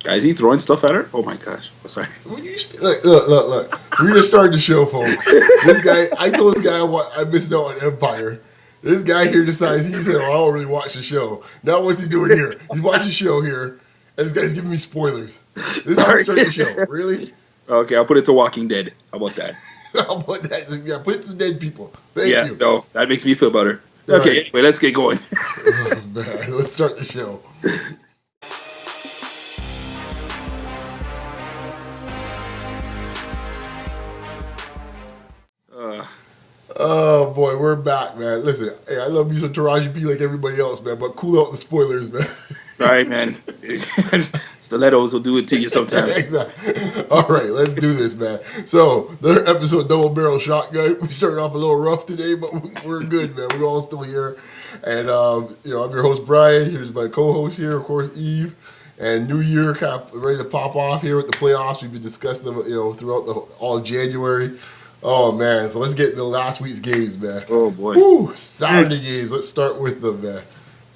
Is he throwing stuff at her? Oh my gosh! Oh, sorry. Look. We just started the show, folks. This guy, I told this guy I missed out on Empire. This guy here decides he said, "Oh, I don't really watch the show." Now what's he doing here? He's watching the show here, and this guy's giving me spoilers. This is how we start the show. Really? Okay, I'll put it to Walking Dead. How about that? How about that? Yeah, put it to the dead people. Thank you. No, that makes me feel better. All Okay, right. anyway, let's get going. Oh, man. Let's start the show. Oh boy, we're back, man. Listen, hey, I love you some Taraji P like everybody else, man, but cool out the spoilers, man. Sorry, man. Stilettos will do it to you sometimes. Exactly. All right, let's do this, man. So, another episode, Double Barrel Shotgun. We started off a little rough today, but we're good, man. We're all still here. And, I'm your host, Brian. Here's my co-host here, of course, Eve. And New Year kind of ready to pop off here with the playoffs. We've been discussing them, throughout all of January. Oh, man. So, let's get into last week's games, man. Oh, boy. Woo, Saturday games. Let's start with them, man.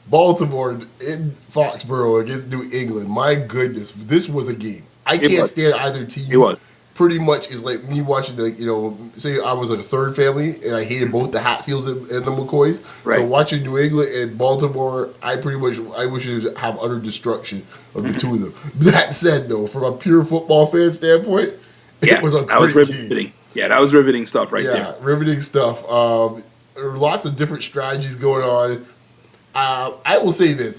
Baltimore in Foxborough against New England. My goodness, this was a game. I can't stand either team. It was. Pretty much is like me watching, say I was like a third family and I hated both the Hatfields and the McCoys. Right. So watching New England and Baltimore, I wish it would have utter destruction of the two of them. That said, though, from a pure football fan standpoint, it was a great game. Yeah, that was riveting stuff right there. Yeah, riveting stuff. There were lots of different strategies going on. I will say this: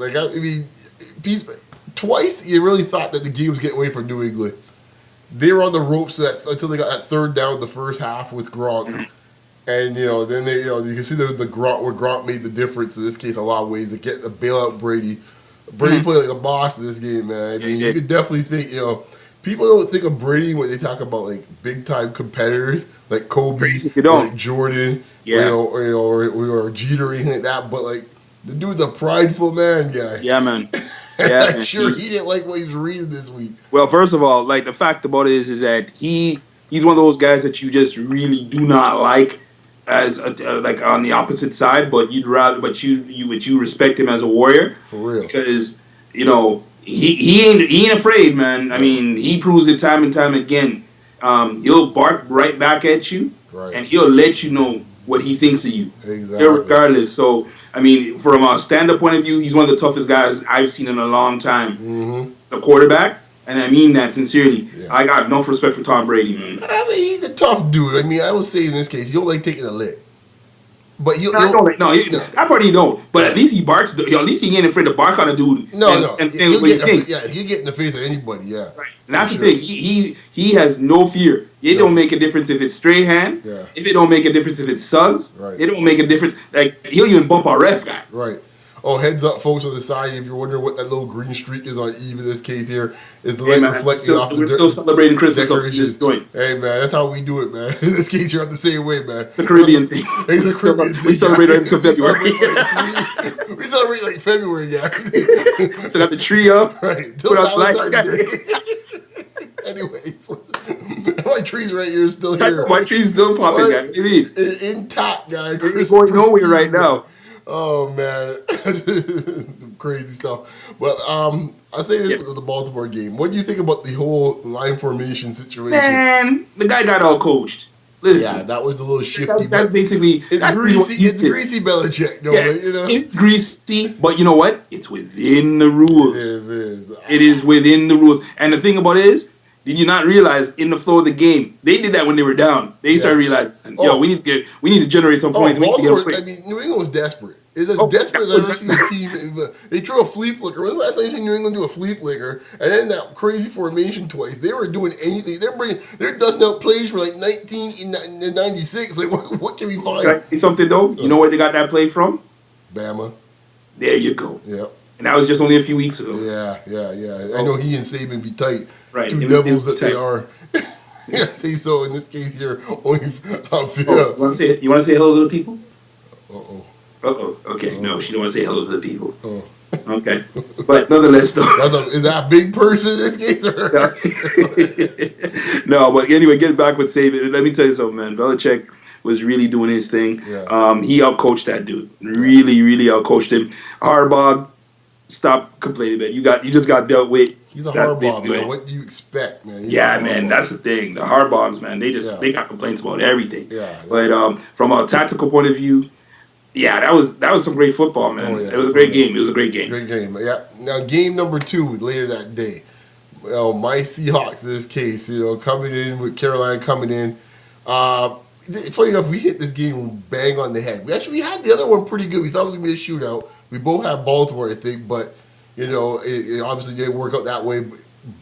twice you really thought that the game was getting away from New England. They were on the ropes until they got that third down in the first half with Gronk, and then they you can see the Gronk where Gronk made the difference in this case a lot of ways to get the bailout Brady. Brady played like a boss in this game, man. I mean, you could definitely think people don't think of Brady when they talk about like big time competitors like Kobe, like Jordan, or Jeter or anything like that, but like. The dude's a prideful man, guy. Yeah, man. Yeah, I'm sure he didn't like what he was reading this week. Well, first of all, like the fact about it is that he's one of those guys that you just really do not like as like on the opposite side, but you respect him as a warrior for real because he ain't afraid, man. I mean, he proves it time and time again. He'll bark right back at you, and he'll let you know what he thinks of you, regardless. So, I mean, from a stand-up point of view, he's one of the toughest guys I've seen in a long time. The quarterback, and I mean that sincerely. Yeah. I got enough respect for Tom Brady, man. I mean, he's a tough dude. I mean, I will say in this case, he don't like taking a lick. But that part he don't. But at least he barks. At least he ain't afraid to bark on a dude. He'll get in the face of anybody. Yeah, right. And that's the thing. He has no fear. It don't make a difference if it's straight hand. Yeah. If it don't make a difference if it's Suggs. Right. It don't make a difference. Like he'll even bump our ref guy. Right. Oh, heads up, folks on the side. If you're wondering what that little green streak is on Eve in this case here, is the light reflecting off the We're still celebrating Christmas. Hey, man, that's how we do it, man. In this case, you're on the same way, man. The Caribbean thing. It's the Caribbean thing. We celebrate until February. We celebrate like February, yeah. So got the tree up. Right. Till Valentine's Day. Anyways, my tree's right here still here. My tree's still popping, guy. What do you mean? Intact, guy. It's going nowhere right now. Oh man, some crazy stuff. But I'll say this with the Baltimore game. What do you think about the whole line formation situation? Man, the guy got all coached. Listen, yeah, that was a little shifty. That's basically it's greasy. It's greasy Belichick, though. Yeah, it's greasy, but you know what? It's within the rules. It is within the rules. And the thing about it is, did you not realize in the flow of the game they did that when they were down? They started realizing, we need to generate some points. Baltimore, I mean, New England was desperate. It's as desperate as I've ever seen a team. They threw a flea flicker. When was the last time you seen New England do a flea flicker? And then that crazy formation twice. They were doing anything. They're dusting out plays for like 1996. Like, what can we find? Can I say something though? You know where they got that play from? Bama. There you go. Yep. And that was just only a few weeks ago. Yeah. I know he and Saban be tight. Right. Two devils that they are. Yeah, say so in this case here. You want to say hello to the people? Uh-oh. Okay. No, she don't want to say hello to the people. Okay. But nonetheless, though. Is that a big person in this case? No, but anyway, getting back with Saban, let me tell you something, man. Belichick was really doing his thing. Yeah. He outcoached that dude. Really, really outcoached him. Harbaugh, stop complaining, man. You just got dealt with. He's a That's Harbaugh, basically man. it. What do you expect, man? Yeah, man, that's the thing. The Harbaughs, man, they got complaints about everything. Yeah. But from a tactical point of view, yeah, that was some great football, man. Oh, yeah, It was a great game. It was a great game. Great game. Yeah. Now, game number 2 later that day. Well, my Seahawks in this case, coming in with Carolina coming in. Funny enough, we hit this game bang on the head. We had the other one pretty good. We thought it was gonna be a shootout. We both had Baltimore, I think, but it obviously didn't work out that way.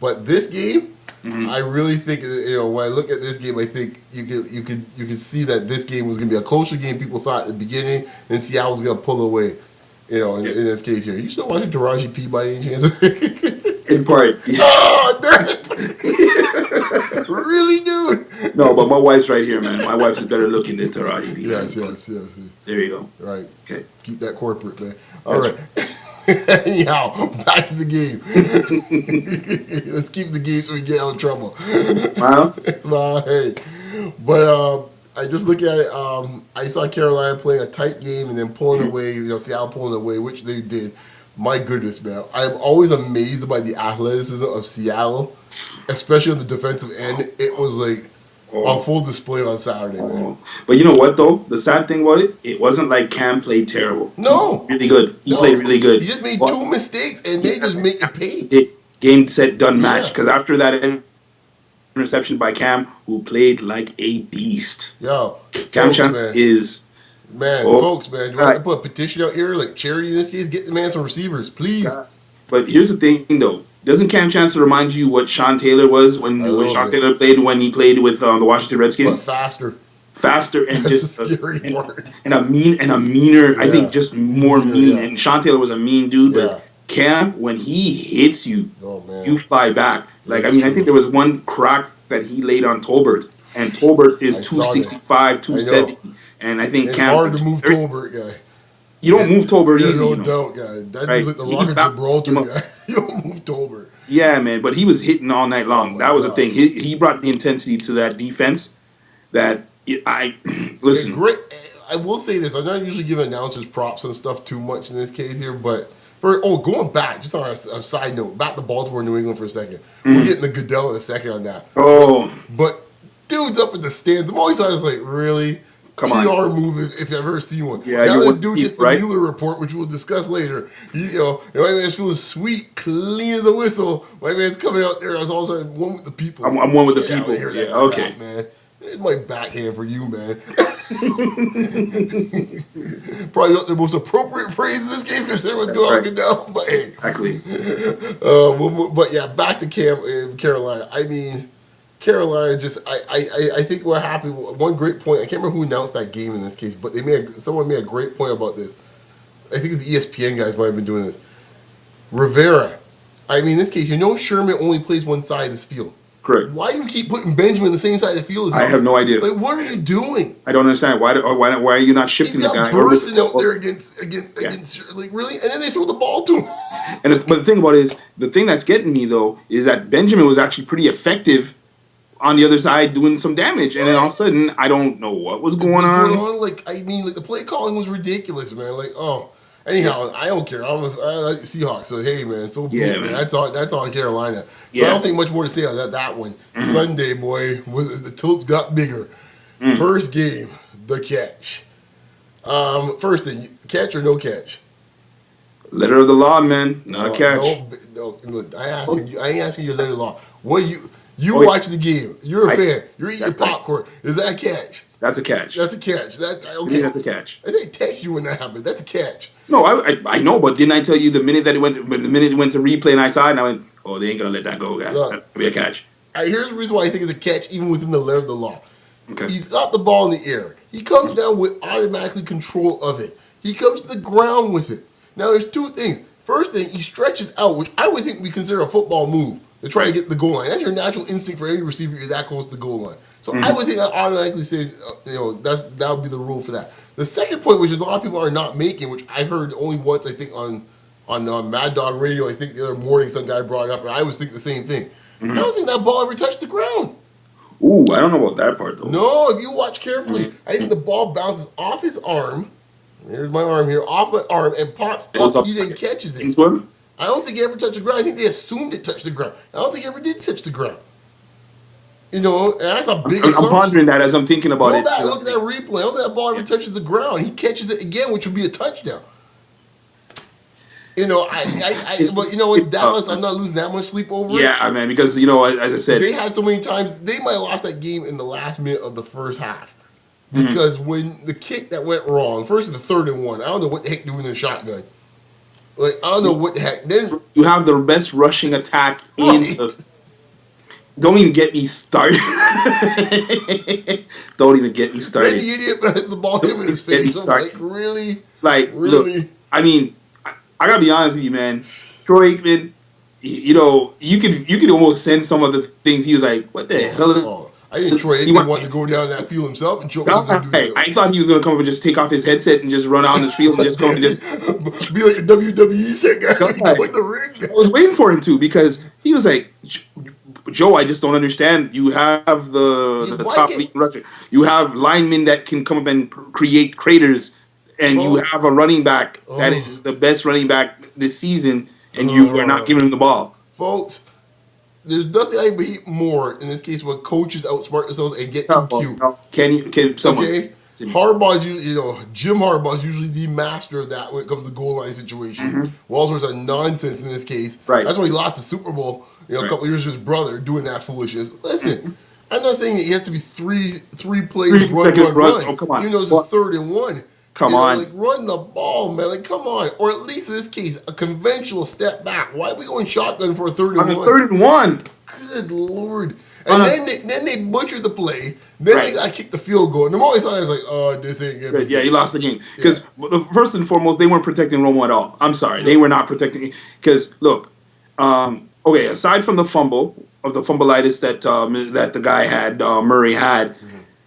But this game, I really think when I look at this game, I think you could see that this game was going to be a closer game. People thought at the beginning, and Seattle was going to pull away. In this case here, you still watching Taraji P by any chance? In part. Oh, really, dude? No, but my wife's right here, man. My wife's better looking than Taraji P. Yes. There you go. Right. Okay. Keep that corporate, man. All right. Anyhow, back to the game. Let's keep the game so we get out of trouble. Well, hey. But I just look at it. I saw Carolina playing a tight game and then pulling away, Seattle pulling away, which they did. My goodness, man. I'm always amazed by the athleticism of Seattle, especially on the defensive end. It was like on full display on Saturday, man. But you know what, though? The sad thing about it wasn't like Cam played terrible. No. Really good. He played really good. He just made 2 mistakes, and they just make it pay. Game, set, done, match. Because after that interception by Cam, who played like a beast. Yo, Cam Chancellor is... Man, folks, man, do you want to put a petition out here, like charity in this case? Get the man some receivers, please. God. But here's the thing, though. Doesn't Cam Chancellor remind you what Sean Taylor was when Sean Taylor played when he played with the Washington Redskins? But faster and That's just the scary part. And a meaner. I think just more mean. Yeah. And Sean Taylor was a mean dude, but Cam, when he hits you, you fly back. Like I think there was one crack that he laid on Tolbert, and Tolbert is 265, 270. And I think it's Cam hard to move Tolbert, guy. You don't move Tolbert easy. No doubt, guy. That dude's like the Rock of Gibraltar guy. You don't move Tolbert. Yeah, man. But he was hitting all night long. That was the thing. He brought the intensity to that defense. That listen. Great. I will say this. I'm not usually giving announcers props and stuff too much in this case here, but going back, just on a side note, back to Baltimore, New England for a second. We're getting the Goodell in a second on that. But dudes up in the stands. I'm always like, really? Come PR move if I've ever seen one. Yeah, now this dude gets the Mueller report, which we'll discuss later. My man's feeling sweet, clean as a whistle. My man's coming out there. I was all of a sudden one with the people. I'm one with the people. Yeah, okay. Man. It's my backhand for you, man. Probably not the most appropriate phrase in this case considering what's going on Goodell. But hey. Exactly. But yeah, back to Carolina. I mean, Carolina I think what happened, one great point, I can't remember who announced that game in this case, but someone made a great point about this. I think it was the ESPN guys might have been doing this. Rivera. I mean, in this case, Sherman only plays one side of this field. Correct. Why do you keep putting Benjamin in the same side of the field as him? I have no idea. Like, what are you doing? I don't understand. Why are you not shifting the guy? He's got bursting out there against like, really? And then they throw the ball to him. But the thing about it is, the thing that's getting me, though, is that Benjamin was actually pretty effective on the other side doing some damage. And then all of a sudden, I don't know what was going on. Like, the play calling was ridiculous, man. Like, anyhow, I don't care. I like Seahawks, so hey, man, man. That's on Carolina. So I don't think much more to say on that one. Sunday, boy, the tilts got bigger. First game, the catch. First thing, catch or no catch? Letter of the law, man. Not a catch. No, look, I ain't asking you letter of the law. What you watch the game. You're a fan. You're eating your popcorn. Is that a catch? That's a catch. That's a catch. Okay. That's a catch. I didn't text you when that happened. That's a catch. No, I know, but didn't I tell you the minute it went to replay and I saw it, and I went, oh, they ain't gonna let that go, guys. That'll be a catch. Here's the reason why I think it's a catch, even within the letter of the law. Okay. He's got the ball in the air. He comes down with automatically control of it. He comes to the ground with it. Now, there's two things. First thing, he stretches out, which I would think we consider a football move to try to get the goal line. That's your natural instinct for any receiver. You're that close to the goal line. So I would think that automatically say, that would be the rule for that. The second point, which a lot of people are not making, which I've heard only once, I think on Mad Dog Radio, I think the other morning some guy brought it up, and I was thinking the same thing. I don't think that ball ever touched the ground. Ooh, I don't know about that part, though. No, if you watch carefully, I think the ball bounces off his arm. Here's my arm here, off my arm, and pops up. He then catches it. I don't think he ever touched the ground. I think they assumed it touched the ground. I don't think he ever did touch the ground. You know, and that's a big assumption. I'm pondering that as I'm thinking about it. Go back, look at that replay. I don't think that ball ever touches the ground. He catches it again, which would be a touchdown. You know, but you know, it's Dallas. I'm not losing that much sleep over it. Yeah, man, because, you know, as I said, they had so many times, they might have lost that game in the last minute of the first half. Because when the kick that went wrong, first of the 3rd and 1, I don't know what the heck doing in the shotgun. Like, I don't know what the heck. Then you have the best rushing attack in the. Don't even get me started. Don't even get me started. The idiot the ball hit him in his face. I'm like, really? Like, really? Look, I mean, I gotta be honest with you, man. Troy Aikman, you know, you could almost sense some of the things he was like, what the hell? I think Troy Aikman wanted to go down that field himself and choke something. I thought he was gonna come up and just take off his headset and just run out on the field and just go and just be like a WWE set guy with the ring. I was waiting for him to, because he was like, Joe, I just don't understand. You have the top league rusher. You have linemen that can come up and create craters, and you have a running back that is the best running back this season, and you are not giving him the ball. Folks, there's nothing I hate more in this case when coaches outsmart themselves and get too cute. No. Can someone? Okay. Harbaugh's usually, Jim Harbaugh's usually the master of that when it comes to goal line situation. Walsworth's a nonsense in this case. Right. That's why he lost the Super Bowl, a couple of years with his brother doing that foolishness. Listen, I'm not saying he has to be three plays, run. Oh, come on. Even though it's his 3rd and 1. Come on. Like, run the ball, man. Like, come on. Or at least in this case, a conventional step back. Why are we going shotgun for a 3rd and 1? 3rd and 1. Good Lord. And then they butchered the play. Then they got kicked the field goal. And the moment I saw it, I was like, oh, this ain't going to be good. You lost the game. Because first and foremost, they weren't protecting Romo at all. I'm sorry. They were not protecting. Because, look, aside from the fumbleitis that the guy had, Murray had,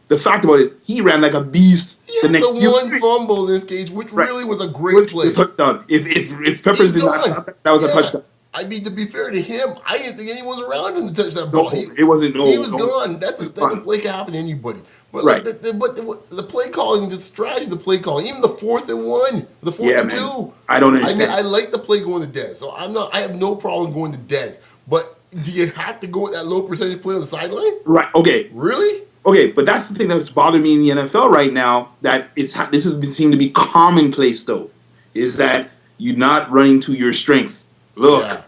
the fact about it is he ran like a beast. He had the one fumble in this case, which really was a great play. A touchdown. If Peppers did not stop that was a touchdown. I mean, to be fair to him, I didn't think anyone was around him to touch that ball. It wasn't. He was gone. That's the play can happen to anybody. But the play calling, the strategy, the play calling, even the 4th and 1, the 4th and 2. I don't understand. I mean, I like the play going to Dez, so I have no problem going to Dez. But do you have to go with that low percentage play on the sideline? Right. Okay. Really? Okay, but that's the thing that's bothering me in the NFL right now. That this has been seemed to be commonplace though, is that you're not running to your strength. Look. Yeah.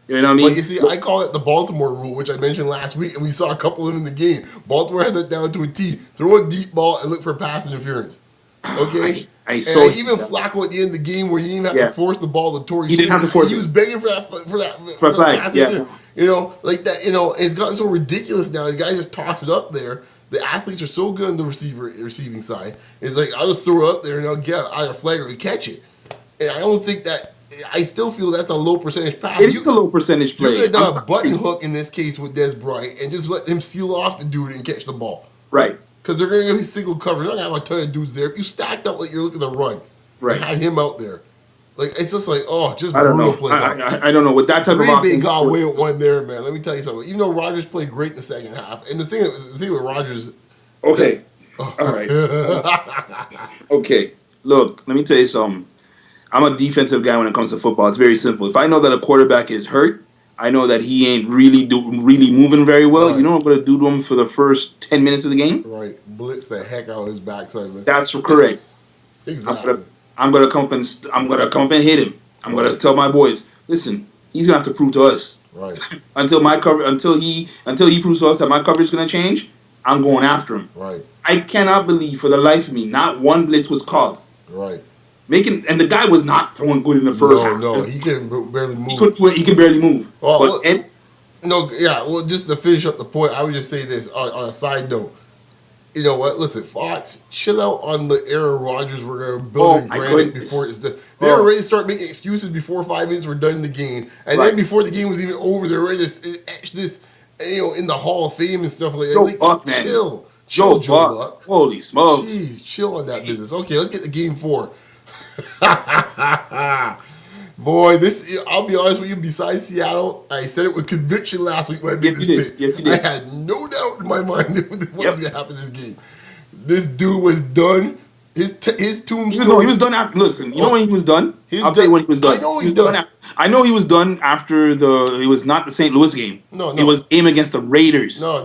You know what I mean? But you see, I call it the Baltimore rule, which I mentioned last week, and we saw a couple of them in the game. Baltimore has that down to a T. Throw a deep ball and look for pass interference. Okay? Even Flacco at the end of the game where he didn't have to force the ball to Torrey. He didn't have to force it. He was begging for that pass interference. Like that, it's gotten so ridiculous now. The guy just toss it up there. The athletes are so good on the receiving side. It's like, I'll just throw it up there and I'll get either flag or catch it. And I don't think that. I still feel that's a low percentage pass. It's a low percentage play. You could have done a button hook in this case with Dez Bryant and just let him seal off the dude and catch the ball. Right. Because they're going to be single coverage. They're not going to have a ton of dudes there. If you stacked up like you're looking to run, right, had him out there. Like, it's just like, just brutal play. I don't know. With that type of offense. Green Bay got away with one there, man. Let me tell you something. Even though Rodgers played great in the second half, and the thing with Rodgers. Okay. All right. Okay. Look, let me tell you something. I'm a defensive guy when it comes to football. It's very simple. If I know that a quarterback is hurt, I know that he ain't really moving very well. Right. You know what I'm going to do to him for the first 10 minutes of the game? Right. Blitz the heck out of his backside, man. That's correct. Exactly. I'm going to come up and hit him. I'm going to tell my boys, listen, he's going to have to prove to us. Right. until he proves to us that my coverage is going to change, I'm going after him. Right. I cannot believe for the life of me not one blitz was called. Right. And the guy was not throwing good in the first half. No, he can barely move. He can barely move. Just to finish up the point, I would just say this on a side note. You know what? Listen, Fox, chill out on the era Rodgers were going to build in granite before it's done. They were ready to start making excuses before 5 minutes were done in the game. And then before the game was even over, they were ready to etch this, in the Hall of Fame and stuff like that. Chill. Joe Buck. Holy smokes. Jeez, chill on that business. Okay, let's get to game 4. Boy, I'll be honest with you, besides Seattle, I said it with conviction last week when I made this pick. Yes, you did. I had no doubt in my mind what was going to happen in this game. This dude was done. His He tombstone. was done after. Listen, you know when he was done? I'll tell you when he was done. I know he's done. I know he was done after it was not the St. Louis game. No. It was game against the Raiders. No.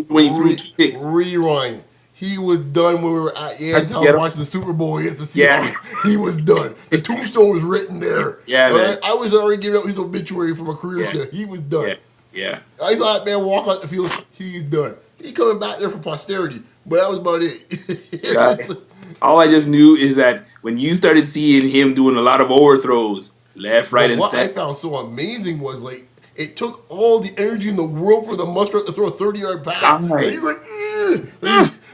When he threw 2 picks. Rewind. He was done when we were at Yale's house watching the Super Bowl against the Seahawks. Yeah. He was done. The tombstone was written there. Yeah, man. Right? I was already giving up his obituary from a career shift. He was done. Yeah. I saw that man walk out the field. He's done. He coming back there for posterity. But that was about it. All I just knew is that when you started seeing him doing a lot of overthrows, left, right, and what I center. found so amazing was like it took all the energy in the world for the Muskrat to throw a 30-yard pass. Right. He's like,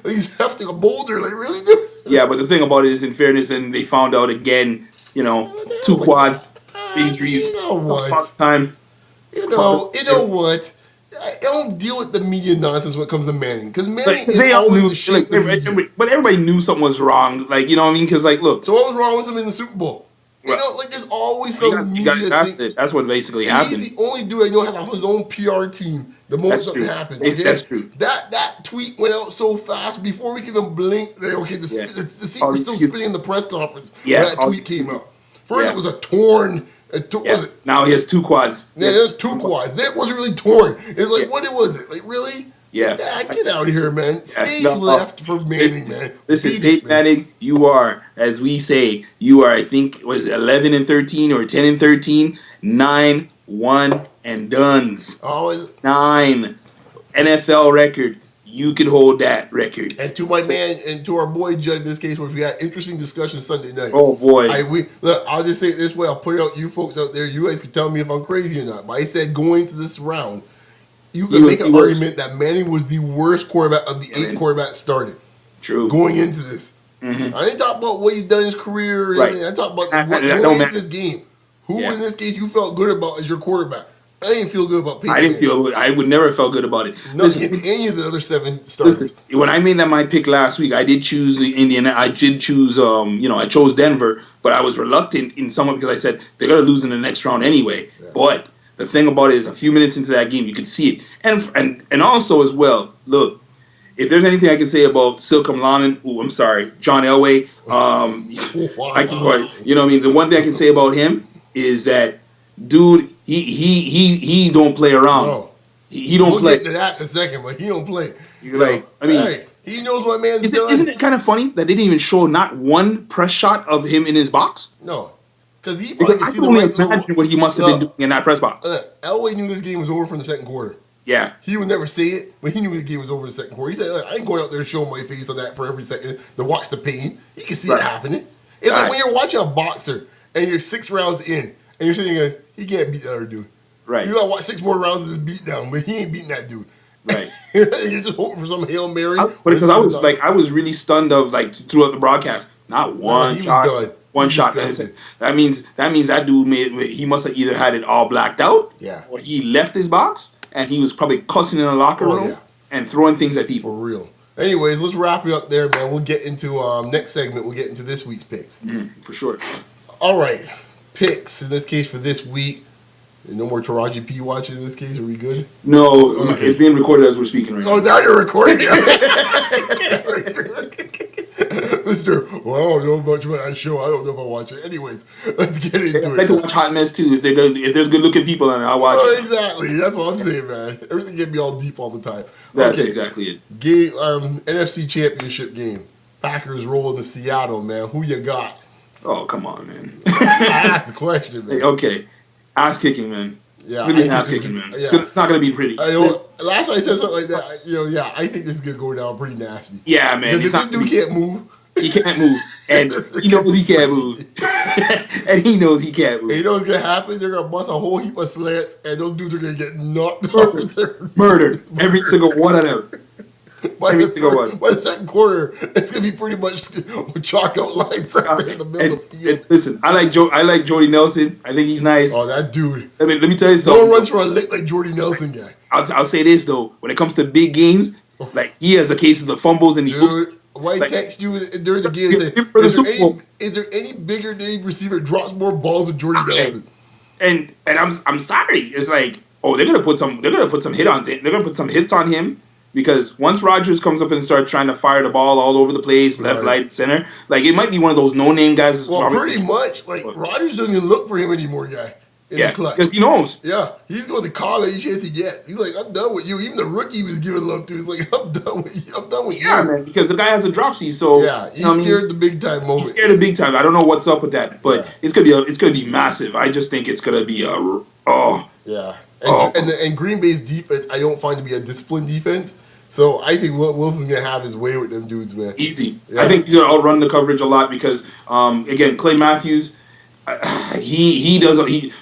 he's hefting a boulder, like really, dude. Yeah, but the thing about it is, in fairness, and they found out again, 2 quads, injuries, You know what? time. You know what? I don't deal with the media nonsense when it comes to Manning because Manning is They all always knew, the shit. but everybody knew something was wrong. Like, you know what I mean? Because, like, look, So what was wrong with him in the Super Bowl? There's always some media thing. that's what basically happened. He's the only dude I know has his own PR team the moment something happens. Okay? That's true. That tweet went out so fast before we could even blink. The seat was still spinning in the press conference when that tweet came out. First it was a torn. Now he has 2 quads. Yeah, there's 2 quads. That wasn't really torn. It's like, what was it? Like, really? Yeah. Get out of here, man. Stage left for Manning, man. Listen, Peyton Manning, you are, as we say, you are, I think, was 11-13 or 10-13, 9 1 and dones. Always 9 NFL record. You can hold that record. And to my man and to our boy Judd in this case, where we had interesting discussion Sunday night. Oh boy! Look, I'll just say it this way. I'll put it out. You folks out there, you guys can tell me if I'm crazy or not. But I said going to this round, you can make an argument that Manning was the worst quarterback of the 8 quarterbacks started. True. Going into this, I didn't talk about what he's done in his career. Right. I talk about going into this game. Who in this case you felt good about as your quarterback? I didn't feel good about Peyton. I would never have felt good about it. Listen, any of the other 7 starters. Listen, when I made that my pick last week, I did choose the Indiana. I did choose, I chose Denver, but I was reluctant in somewhat because I said they're going to lose in the next round anyway. Yeah. But the thing about it is, a few minutes into that game, you could see it, and also as well. Look, if there's anything I can say about Silkum Lanen, John Elway, I can, you know what I mean. The one thing I can say about him is that, dude. He don't play around. No. He don't play. We'll get to that in a second, but he don't play. He knows what man's done. Isn't it kind of funny that they didn't even show not one press shot of him in his box? No. Because I can only imagine what he must have been doing in that press box. Elway knew this game was over from the second quarter. Yeah. He would never say it, but he knew the game was over in the second quarter. He said, I ain't going out there showing my face on that for every second to watch the pain. He can see it happening. It's like when you're watching a boxer and you're 6 rounds in, and you're sitting there, he can't beat that other dude. Right. You gotta watch 6 more rounds of this beatdown, but he ain't beating that dude. Right. You're just hoping for some Hail Mary. But because I was really stunned of throughout the broadcast, not one shot. One shot. That means that dude he must have either had it all blacked out, or he left his box and he was probably cussing in the locker room and throwing things at people. For real. Anyways, let's wrap it up there, man. We'll get into next segment. We'll get into this week's picks. For sure. All right. Picks in this case for this week. No more Taraji P watching in this case. Are we good? No, okay. It's being recorded as we're speaking right now. Oh, now you're recording. Mr. Well, I don't know much about that show. I don't know if I watch it. Anyways, let's get into it. I like to watch Hot Mess too. If there's good looking people in it, I'll watch it. Exactly. That's what I'm saying, man. Everything can be all deep all the time. That's exactly it. Game, NFC Championship game. Packers rolling to Seattle, man. Who you got? Oh, come on, man. I asked the question, man. Hey, okay. Ass kicking, man. Yeah, it's gonna be ass kicking, man. Yeah. It's not gonna be pretty. Last time I said something like that, I think this is gonna go down pretty nasty. Yeah, man. Because this dude can't move. He can't move, and he knows he can't move, and he knows he can't move. And you know what's gonna happen? They're gonna bust a whole heap of slants, and those dudes are gonna get knocked murdered. Every single one of them. By the second quarter, it's gonna be pretty much chalk out lines out there in the middle of the field. Listen, I like Jordy Nelson. I think he's nice. Oh, that dude. Let me tell you something. No one runs for a lick like Jordy Nelson guy. I'll say this though. When it comes to big games, like he has a case of the fumbles and White text you during the game and say, is there any bigger name receiver drops more balls than Jordy Nelson? And I'm sorry. It's like, oh, they're gonna put some hits on him. Because once Rodgers comes up and starts trying to fire the ball all over the place, left, right, center, like it might be one of those no-name guys. Well, pretty much. Like Rodgers doesn't even look for him anymore, guy. In the clutch. Because he knows. Yeah, he's going to call any chance he gets. He's like, I'm done with you. Even the rookie was giving love to. He's like, I'm done with you. I'm done with you. Yeah, man. Because the guy has a dropsy, so yeah, he's scared the big time moment. He's scared the big time. I don't know what's up with that, but it's gonna be massive. I just think it's gonna be And Green Bay's defense, I don't find to be a disciplined defense. So I think Wilson's gonna have his way with them dudes, man. Easy. Yeah. I think he's gonna outrun the coverage a lot because, again, Clay Matthews,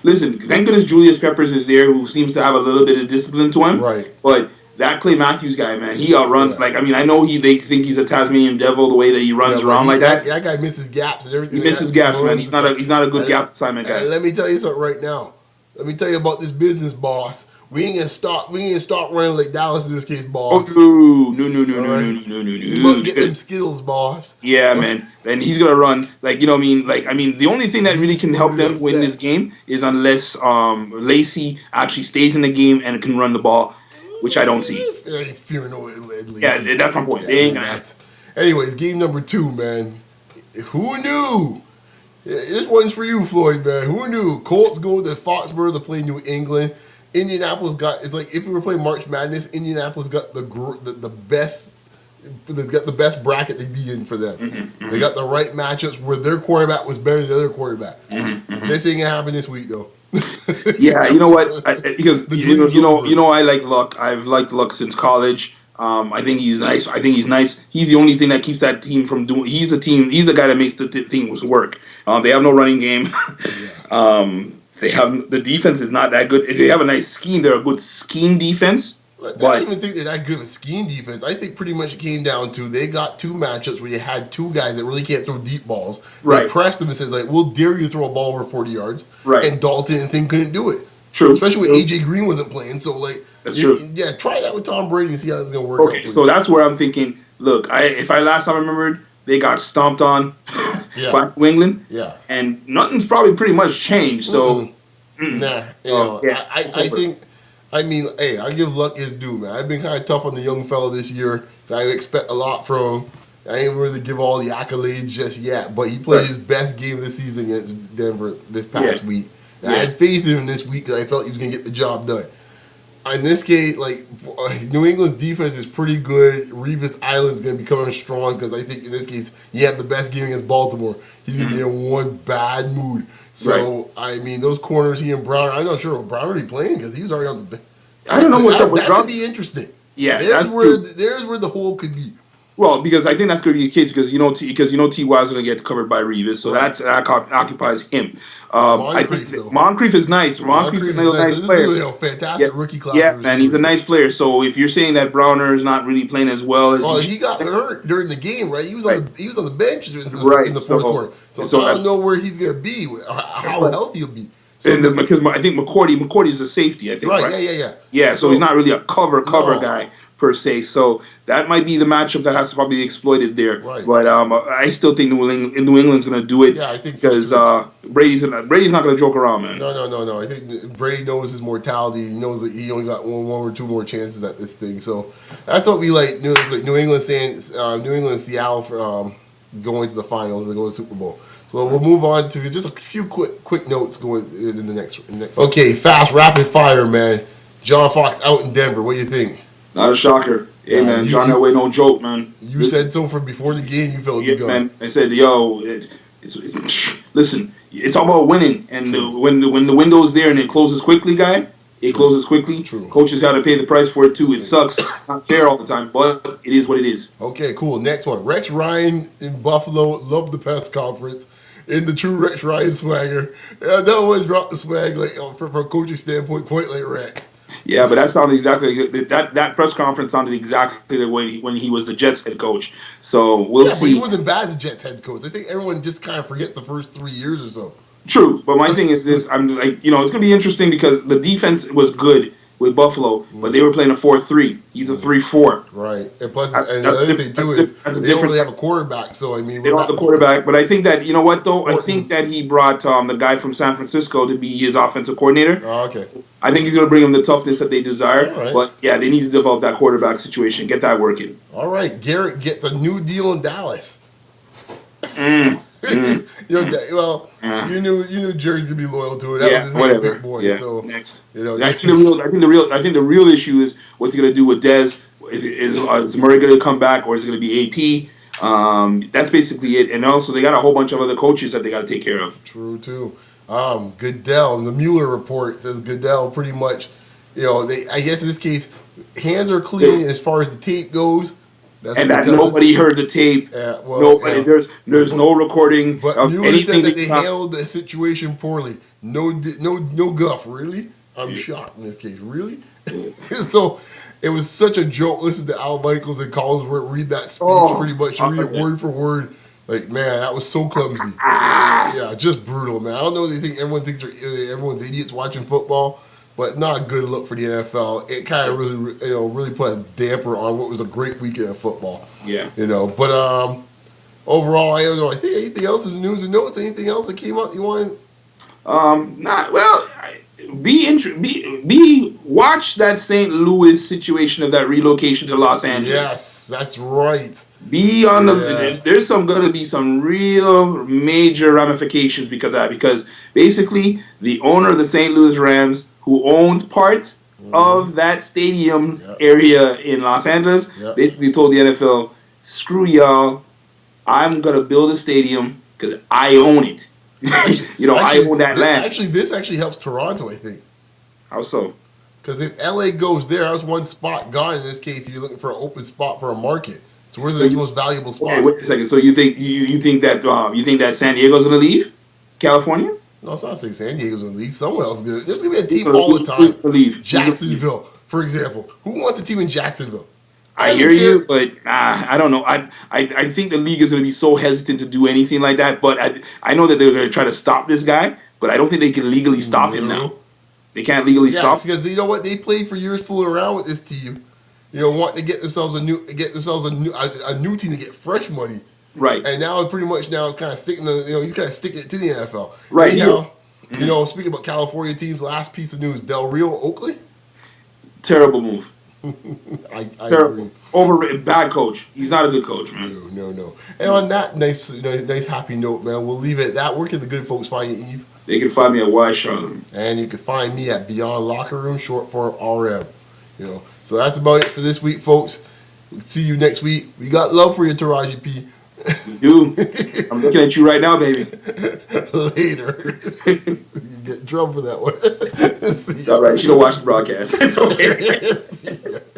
listen. Thank goodness Julius Peppers is there, who seems to have a little bit of discipline to him. Right. But that Clay Matthews guy, man, he outruns. Yeah. Like, I mean, I know they think he's a Tasmanian devil the way that he runs around like that. That guy misses gaps and everything. He misses gaps, man. He's not a good gap assignment guy. Let me tell you something right now. Let me tell you about this business, boss. We ain't gonna stop running like Dallas in this case, boss. Oh, no. You better get them skills, boss. Yeah, man. And he's gonna run like, you know what I mean. The only thing that really can help them win this game is unless Lacy actually stays in the game and can run the ball, which I don't see. I ain't fearing no Lacy. Yeah, that's my point. They ain't gonna have. Anyways, game number 2, man. Who knew? This one's for you, Floyd, man. Who knew? Colts go to Foxborough to play New England. Indianapolis it's like if we were playing March Madness, Indianapolis got the best. They got the best bracket to be in for them. Mm-hmm. They got the right matchups where their quarterback was better than the other quarterback. Mm-hmm. This ain't gonna happen this week though. Yeah, you know what? Because you know I like Luck. I've liked Luck since college. I think he's nice. He's the only thing that keeps that team from doing. He's the guy that makes the things work. They have no running game. They have the defense is not that good. They have a nice scheme. They're a good scheme defense. I don't even think they're that good of a scheme defense. I think pretty much it came down to they got 2 matchups where you had 2 guys that really can't throw deep balls. Right. They pressed them and said, like, we'll dare you to throw a ball over 40 yards. Right. And Dalton and Thing couldn't do it. True. Especially when A.J. Green wasn't playing. So, like, that's true. Yeah, try that with Tom Brady and see how it's going to work out. Okay, so that's where I'm thinking, look, if I last time I remembered, they got stomped on by New England. Yeah. And nothing's probably pretty much changed. So, I think, I mean, hey, I give Luck his due, man. I've been kind of tough on the young fella this year. I expect a lot from him. I ain't really give all the accolades just yet, but he played his best game of the season against Denver this past week. I had faith in him this week because I felt he was going to get the job done. In this case, like, New England's defense is pretty good. Revis Island's going to be coming strong because I think in this case, he had the best game against Baltimore. He's going to be in one bad mood. So, I mean, those corners, he and Brown, I'm not sure if Brown already playing because he was already on the bench. I don't know what's up with Brown. That could be interesting. Yeah, there's where the hole could be. Well, because I think that's going to be the case because T.Y. is going to get covered by Revis, so that occupies him. Moncrief is nice. Moncrief's a nice player. This is a fantastic rookie class. Yeah, man, he's a nice player. So if you're saying that Browner is not really playing as well as he got hurt during the game, right? He was on the bench in the fourth quarter. So I don't know where he's going to be, how healthy he'll be. So because I think McCourty's a safety. I think right. Yeah. So he's not really a cover guy per se. So that might be the matchup that has to probably be exploited there. Right. But I still think New England's going to do it. Yeah, I think because Brady's not going to joke around, man. No. I think Brady knows his mortality. He knows that he only got one or 2 more chances at this thing. So that's what we like. New England saying New England and Seattle for going to the finals and going to the Super Bowl. So we'll move on to just a few quick notes going in the next. Okay, fast, rapid fire, man. John Fox out in Denver. What do you think? Not a shocker. Hey, man, John Elway, no joke, man. You said so from before the game. You felt good. Man. I said, yo, listen, it's all about winning. And when the window's there and it closes quickly, it closes quickly. True. Coaches got to pay the price for it, too. It sucks. It's not fair all the time, but it is what it is. Okay, cool. Next one. Rex Ryan in Buffalo. Loved the press conference. In the true Rex Ryan swagger. That one dropped the swag from a coaching standpoint, quite like Rex. Yeah, but that sounded exactly that press conference sounded exactly the way when he was the Jets head coach. So we'll see. But he wasn't bad as Jets head coach. I think everyone just kind of forgets the first 3 years or so. True, but my thing is this: I'm like, it's gonna be interesting because the defense was good with Buffalo, but they were playing a 4-3. He's a 3-4. Right. And plus, and the other thing too is they don't really have a quarterback. So I mean, they don't have the quarterback. But I think that you know what though, I think that he brought the guy from San Francisco to be his offensive coordinator. Oh, okay. I think he's going to bring them the toughness that they desire. Right. But yeah, they need to develop that quarterback situation, get that working. All right, Garrett gets a new deal in Dallas. You knew Jerry's gonna be loyal to it. That was his whatever. Big boy. Yeah. So next, you know, I think the real issue is what's he gonna do with Dez. Is Murray gonna come back or is it gonna be AP? That's basically it. And also they got a whole bunch of other coaches that they got to take care of. True too. Goodell. The Mueller report says Goodell pretty much. You know, I guess in this case, hands are clean as far as the tape goes. And that nobody heard the tape. Nobody. Yeah. There's no recording but of Mueller anything. Said that they handled the situation poorly. No guff. Really, I'm shocked in this case. Really, so it was such a joke. Listen to Al Michaels and Collinsworth read that speech pretty much. Read it word for word. Like, man, that was so clumsy. Yeah, just brutal, man. I don't know if they think everyone thinks everyone's idiots watching football. But not a good look for the NFL. It kind of really put a damper on what was a great weekend of football. Yeah. But overall, I don't know. I think anything else is news and notes. Anything else that came up you want? Watch that St. Louis situation of that relocation to Los Angeles. Yes, that's right. There's gonna be some real major ramifications because of that. Because basically, the owner of the St. Louis Rams, who owns part of that stadium area in Los Angeles, basically told the NFL, "Screw y'all, I'm gonna build a stadium because I own it." I own that land. Actually, this helps Toronto, I think. How so? Because if LA goes there, that was one spot gone in this case. If you're looking for an open spot for a market, so where's the most valuable spot? Okay, wait a second. So you think that San Diego's gonna leave California? No, it's not saying San Diego's gonna leave. Someone else is gonna. There's gonna be a team all the time. Jacksonville, for example. Who wants a team in Jacksonville? I hear you, but I don't know. I think the league is going to be so hesitant to do anything like that. But I know that they're going to try to stop this guy, but I don't think they can legally stop him now. They can't legally stop. Because you know what? They played for years fooling around with this team. Wanting to get themselves a new team to get fresh money. Right. And now it's kind of sticking he's kind of sticking it to the NFL. Right. Now, speaking about California teams, last piece of news: Del Rio, Oakley. Terrible move. I agree. Overrated, bad coach. He's not a good coach, man. No. And on that nice happy note, man, we'll leave it at that. Where can the good folks find you, Eve? They can find me at Y Sean. And you can find me at Beyond Locker Room, short for RM. So that's about it for this week, folks. We'll see you next week. We got love for you, Taraji P. You do. I'm looking at you right now, baby. Later. You get in trouble for that one. All right, you don't watch the broadcast. It's okay.